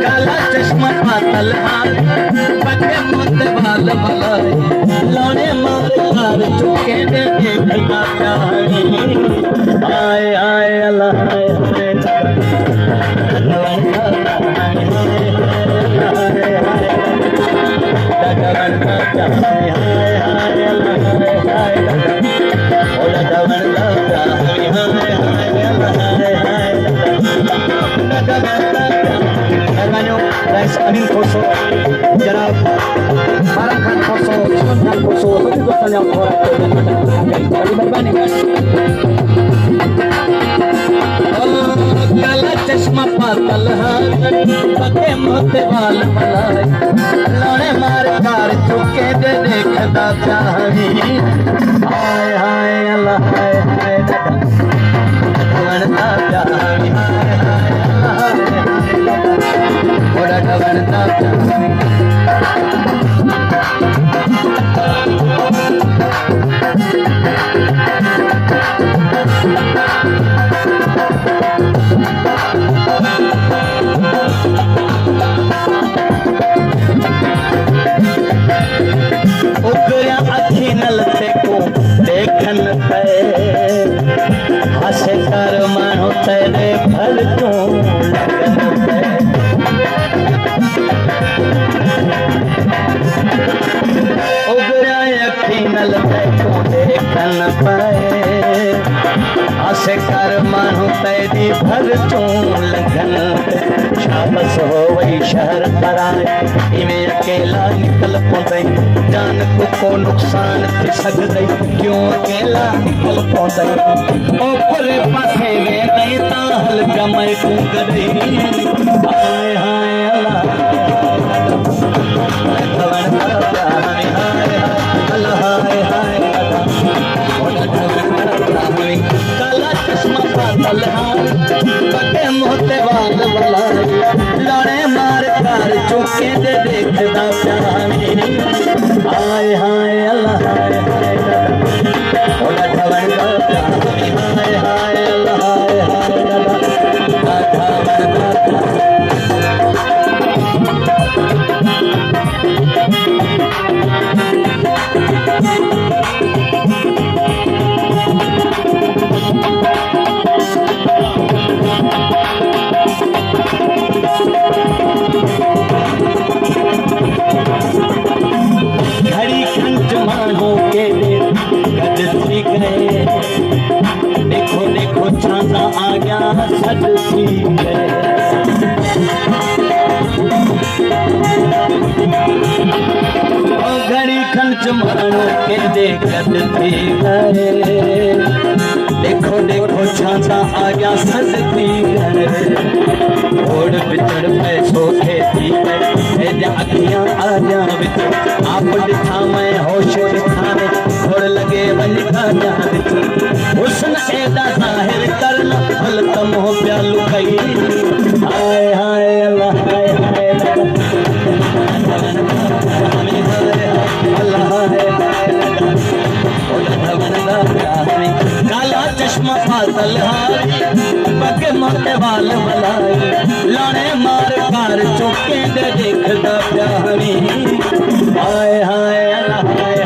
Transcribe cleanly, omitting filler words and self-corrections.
काला चश्मा पातल हाथ पके मोते बाल भलाई लौड़े मार कार चुके दे देखता प्यारी आए आए अल्लाह हाय हाय Amin Koso, Jarab, Farah Khan Koso, Ishwan Khan Koso, सभी दोस्तों ने आपको काला चश्मा पातल पके मोते बाल भलाई लौड़े मार कार चुके दे देखता प्यारी हाय हाय अल्लाह हाय हाय बनता प्यारी हाय हाय अल्लाह बनता प्यारी उगरिया अखी नल को देखन पे हसे कर मानो तेरे भल तू लगन पे उगरिया अखी नल को देखन पे हसे कर मानो तेरी भल तू लगन पे शाबस हो वही शहर पर आए इमें अकेला निकल पौंदे जान को नुकसान थी सकदे क्यों अकेला निकल पौंदे ऊपर पासे वे नहीं ताल कमर को गदे हाय हाय अल्लाह हाय हाय अल्लाह हाय हाय काला चश्मा पातल पके मोते बाल भलाई लौड़े मार कार चुके दे देखता प्यारी हाय हाय अल्लाह हाय हाय हाय हाय अल्लाह हाय हाय घड़ी खंड मानो के गदती गए देखो देखो छाता आ गया सजती गए घड़ी खंड मानो के गदती गए देखो देखो छाता आ गया सजती गए ओढ़ बिचड़ पैसों खेती अखियां आ जा आप दिखा मैं होश दिखाने घोड़ लगे बन का जान हुस्न एदा जाहिर करना भल तम हो प्यालू कई हाय हाय अल्लाह हाय हाय अल्लाह हाय काला चश्मा पातल पके मोटे बाल भलाई लाने मार कार चौके दे देखता प्यारी हाय हाय अल्लाह हाय